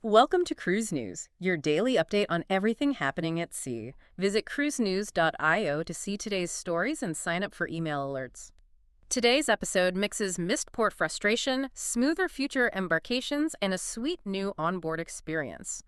Welcome to Cruise News, your daily update on everything happening at sea. Visit cruisenews.io to see today's stories and sign up for email alerts. Today's episode mixes missed port frustration, smoother future embarkations, and a sweet new onboard experience.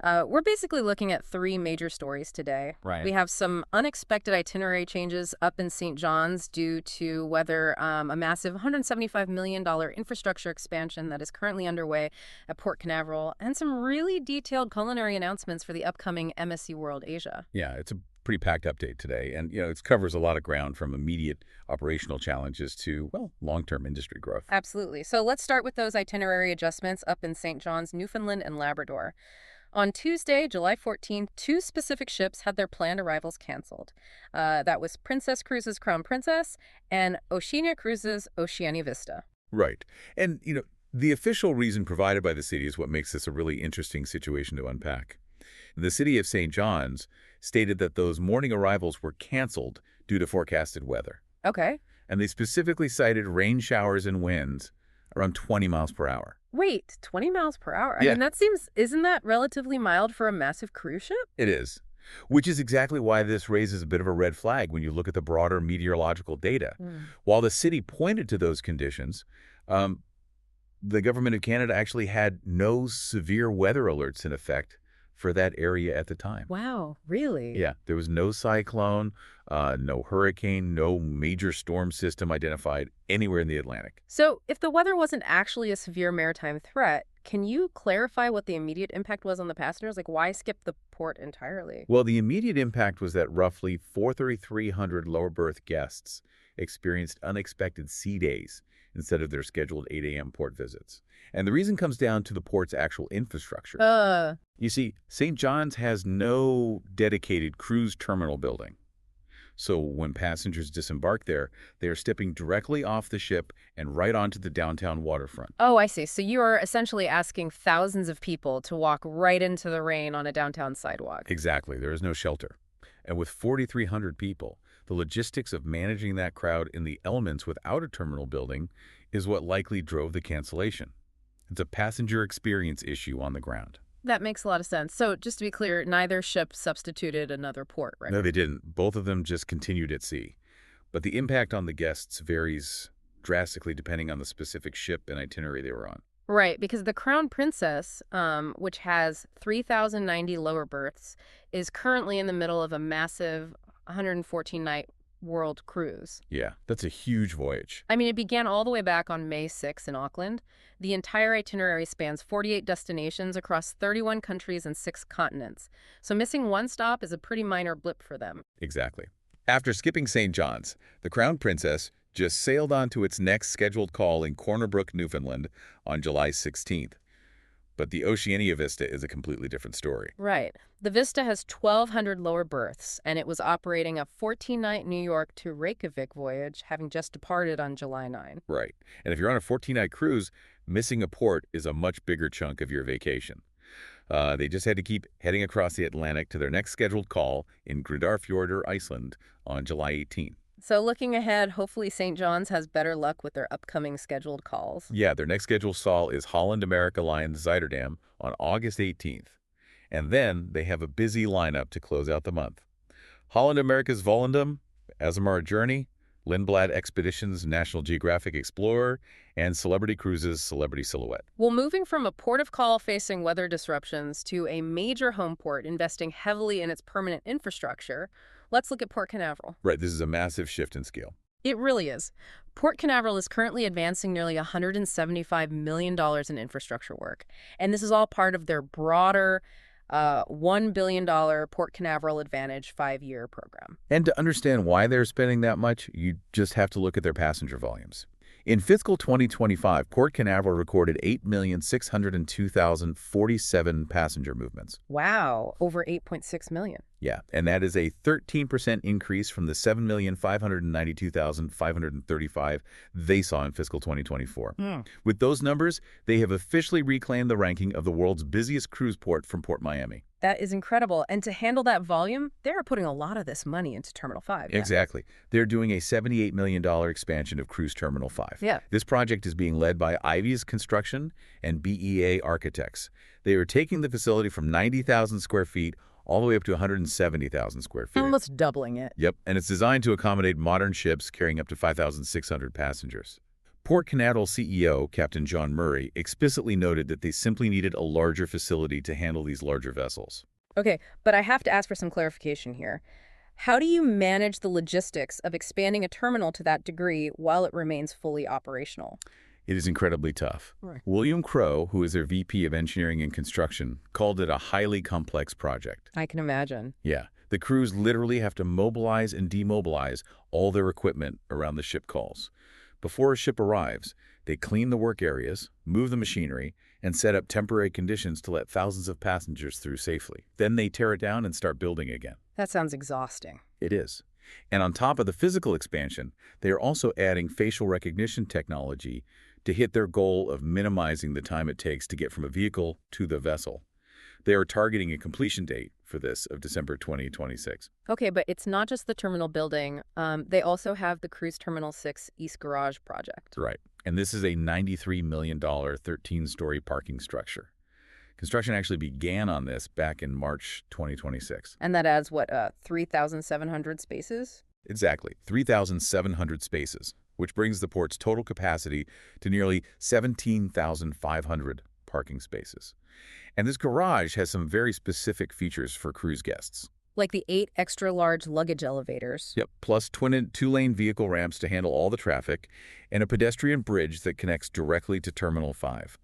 We're basically looking at three major stories today. Right. We have some unexpected itinerary changes up in St. John's due to whether a massive $175 million infrastructure expansion that is currently underway at Port Canaveral, and some really detailed culinary announcements for the upcoming MSC World Asia. Yeah, it's a pretty packed update today. And, it covers a lot of ground from immediate operational challenges to, well, long-term industry growth. Absolutely. So let's start with those itinerary adjustments up in St. John's, Newfoundland, and Labrador. On Tuesday, July 14th, two specific ships had their planned arrivals canceled. That was Princess Cruises Crown Princess and Oceania Cruises Oceania Vista. Right. And, the official reason provided by the city is what makes this a really interesting situation to unpack. The city of St. John's stated that those morning arrivals were canceled due to forecasted weather. Okay. And they specifically cited rain showers and winds around 20 miles per hour. Wait, 20 miles per hour? Yeah. I mean, isn't that relatively mild for a massive cruise ship? It is, which is exactly why this raises a bit of a red flag when you look at the broader meteorological data. While the city pointed to those conditions, the government of Canada actually had no severe weather alerts in effect for that area at the time. Wow, really? Yeah, there was no cyclone, no hurricane, no major storm system identified anywhere in the Atlantic. So if the weather wasn't actually a severe maritime threat, can you clarify what the immediate impact was on the passengers? Like, why skip the port entirely? Well, the immediate impact was that roughly 4,300 lower berth guests experienced unexpected sea days instead of their scheduled 8 a.m. port visits. And the reason comes down to the port's actual infrastructure. You see, St. John's has no dedicated cruise terminal building. So when passengers disembark there, they are stepping directly off the ship and right onto the downtown waterfront. Oh, I see. So you are essentially asking thousands of people to walk right into the rain on a downtown sidewalk. Exactly. There is no shelter. And with 4,300 people, the logistics of managing that crowd in the elements without a terminal building is what likely drove the cancellation. It's a passenger experience issue on the ground. That makes a lot of sense. So just to be clear, neither ship substituted another port, right? No, they didn't. Both of them just continued at sea. But the impact on the guests varies drastically depending on the specific ship and itinerary they were on. Right, because the Crown Princess, which has 3,090 lower berths, is currently in the middle of a massive 114-night world cruise. Yeah, that's a huge voyage. I mean, it began all the way back on May 6 in Auckland. The entire itinerary spans 48 destinations across 31 countries and 6 continents. So missing one stop is a pretty minor blip for them. Exactly. After skipping St. John's, the Crown Princess just sailed on to its next scheduled call in Corner Brook, Newfoundland on July 16th. But the Oceania Vista is a completely different story. Right. The Vista has 1,200 lower berths, and it was operating a 14-night New York to Reykjavik voyage, having just departed on July 9. Right. And if you're on a 14-night cruise, missing a port is a much bigger chunk of your vacation. They just had to keep heading across the Atlantic to their next scheduled call in Grendarfjordur, Iceland on July 18th. So looking ahead, hopefully St. John's has better luck with their upcoming scheduled calls. Yeah, their next scheduled call is Holland America Line Zuiderdam on August 18th. And then they have a busy lineup to close out the month. Holland America's Volendam, Azamara Journey, Lindblad Expeditions National Geographic Explorer, and Celebrity Cruises Celebrity Silhouette. Well, moving from a port of call facing weather disruptions to a major home port investing heavily in its permanent infrastructure, let's look at Port Canaveral. Right, this is a massive shift in scale. It really is. Port Canaveral is currently advancing nearly $175 million in infrastructure work. And this is all part of their broader $1 billion Port Canaveral Advantage 5-year program. And to understand why they're spending that much, you just have to look at their passenger volumes. In fiscal 2025, Port Canaveral recorded 8,602,047 passenger movements. Wow, over 8.6 million. Yeah, and that is a 13% increase from the 7,592,535 they saw in fiscal 2024. With those numbers, they have officially reclaimed the ranking of the world's busiest cruise port from Port Miami. That is incredible. And to handle that volume, they're putting a lot of this money into Terminal 5. Exactly. They're doing a $78 million expansion of Cruise Terminal 5. Yeah. This project is being led by Ivy's Construction and BEA Architects. They are taking the facility from 90,000 square feet all the way up to 170,000 square feet. Almost doubling it. Yep, and it's designed to accommodate modern ships carrying up to 5,600 passengers. Port Canaveral CEO, Captain John Murray, explicitly noted that they simply needed a larger facility to handle these larger vessels. Okay, but I have to ask for some clarification here. How do you manage the logistics of expanding a terminal to that degree while it remains fully operational? It is incredibly tough. Right. William Crow, who is their VP of Engineering and Construction, called it a highly complex project. I can imagine. Yeah, the crews literally have to mobilize and demobilize all their equipment around the ship calls. Before a ship arrives, they clean the work areas, move the machinery, and set up temporary conditions to let thousands of passengers through safely. Then they tear it down and start building again. That sounds exhausting. It is. And on top of the physical expansion, they are also adding facial recognition technology to hit their goal of minimizing the time it takes to get from a vehicle to the vessel. They are targeting a completion date for this of December 2026. Okay, but it's not just the terminal building. They also have the Cruise Terminal 6 East Garage project. Right. And this is a $93 million 13-story parking structure. Construction actually began on this back in March 2026. And that adds, what, 3,700 spaces? Exactly, 3,700 spaces, which brings the port's total capacity to nearly 17,500 parking spaces. And this garage has some very specific features for cruise guests. Like the 8 extra-large luggage elevators. Yep, plus two-lane vehicle ramps to handle all the traffic, and a pedestrian bridge that connects directly to Terminal 5.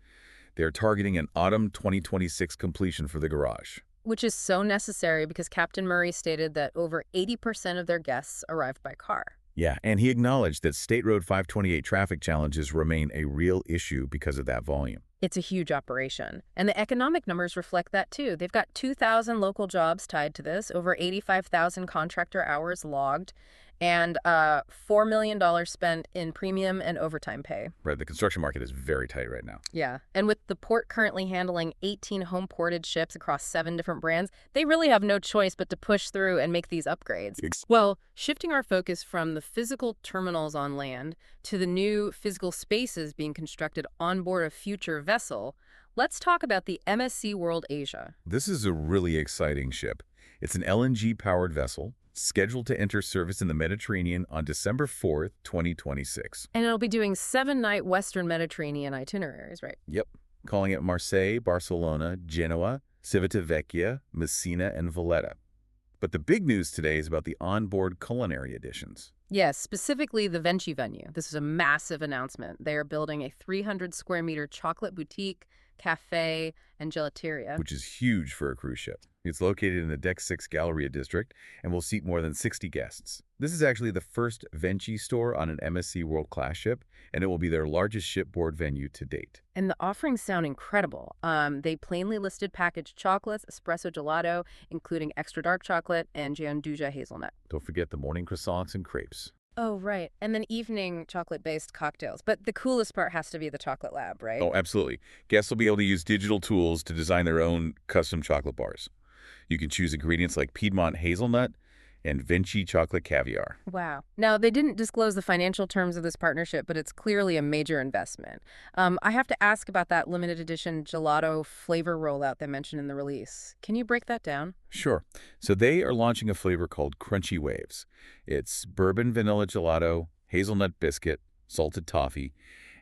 They're targeting an autumn 2026 completion for the garage. Which is so necessary because Captain Murray stated that over 80% of their guests arrived by car. Yeah, and he acknowledged that State Road 528 traffic challenges remain a real issue because of that volume. It's a huge operation. And the economic numbers reflect that, too. They've got 2,000 local jobs tied to this, over 85,000 contractor hours logged, and $4 million spent in premium and overtime pay. Right, the construction market is very tight right now. Yeah, and with the port currently handling 18 home-ported ships across 7 different brands, they really have no choice but to push through and make these upgrades. Well, shifting our focus from the physical terminals on land to the new physical spaces being constructed on board a future vessel, let's talk about the MSC World Asia. This is a really exciting ship. It's an LNG-powered vessel scheduled to enter service in the Mediterranean on December 4th, 2026. And it'll be doing 7-night Western Mediterranean itineraries, right? Yep, calling it Marseille, Barcelona, Genoa, Civitavecchia, Messina, and Valletta. But the big news today is about the onboard culinary additions. Yes, specifically the Venchi venue. This is a massive announcement. They are building a 300-square-meter chocolate boutique, cafe, and gelateria. Which is huge for a cruise ship. It's located in the Deck 6 Galleria district and will seat more than 60 guests. This is actually the first Venchi store on an MSC World Class ship, and it will be their largest shipboard venue to date. And the offerings sound incredible. They plainly listed packaged chocolates, espresso gelato, including extra dark chocolate, and gianduja hazelnut. Don't forget the morning croissants and crepes. Oh, right. And then evening chocolate-based cocktails. But the coolest part has to be the chocolate lab, right? Oh, absolutely. Guests will be able to use digital tools to design their own custom chocolate bars. You can choose ingredients like Piedmont hazelnut and Venchi chocolate caviar. Wow. Now, they didn't disclose the financial terms of this partnership, but it's clearly a major investment. I have to ask about that limited edition gelato flavor rollout they mentioned in the release. Can you break that down? Sure. So they are launching a flavor called Crunchy Waves. It's bourbon vanilla gelato, hazelnut biscuit, salted toffee,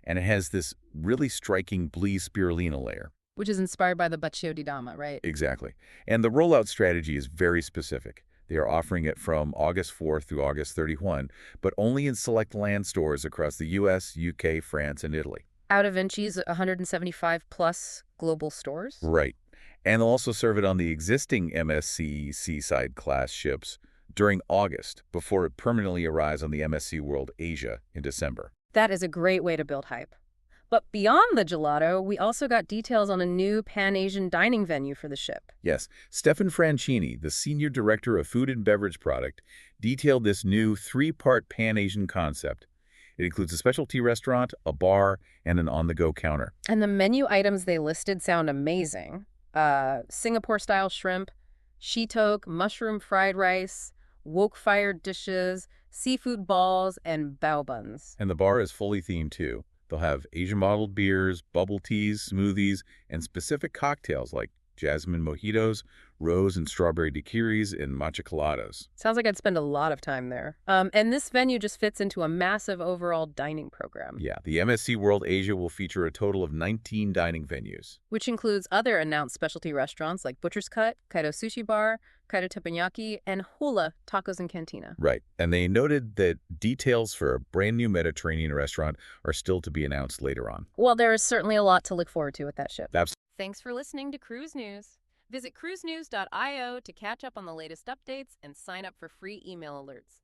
and it has this really striking blee spirulina layer. Which is inspired by the Bacio di Dama, right? Exactly. And the rollout strategy is very specific. They are offering it from August 4th through August 31, but only in select land stores across the U.S., UK, France, and Italy. Out of Vinci's 175-plus global stores? Right. And they'll also serve it on the existing MSC Seaside class ships during August before it permanently arrives on the MSC World Asia in December. That is a great way to build hype. But beyond the gelato, we also got details on a new Pan-Asian dining venue for the ship. Yes, Stefan Francini, the Senior Director of Food and Beverage Product, detailed this new three-part Pan-Asian concept. It includes a specialty restaurant, a bar, and an on-the-go counter. And the menu items they listed sound amazing. Singapore-style shrimp, shiitake, mushroom fried rice, wok-fired dishes, seafood balls, and bao buns. And the bar is fully themed too. They'll have Asian bottled beers, bubble teas, smoothies, and specific cocktails like jasmine mojitos, rose and strawberry daiquiris, and matcha coladas. Sounds like I'd spend a lot of time there. And this venue just fits into a massive overall dining program. Yeah, the MSC World Asia will feature a total of 19 dining venues. Which includes other announced specialty restaurants like Butcher's Cut, Kaido Sushi Bar, Kaido Teppanyaki, and Hula Tacos and Cantina. Right, and they noted that details for a brand new Mediterranean restaurant are still to be announced later on. Well, there is certainly a lot to look forward to with that ship. That's Thanks for listening to Cruise News. Visit cruisenews.io to catch up on the latest updates and sign up for free email alerts.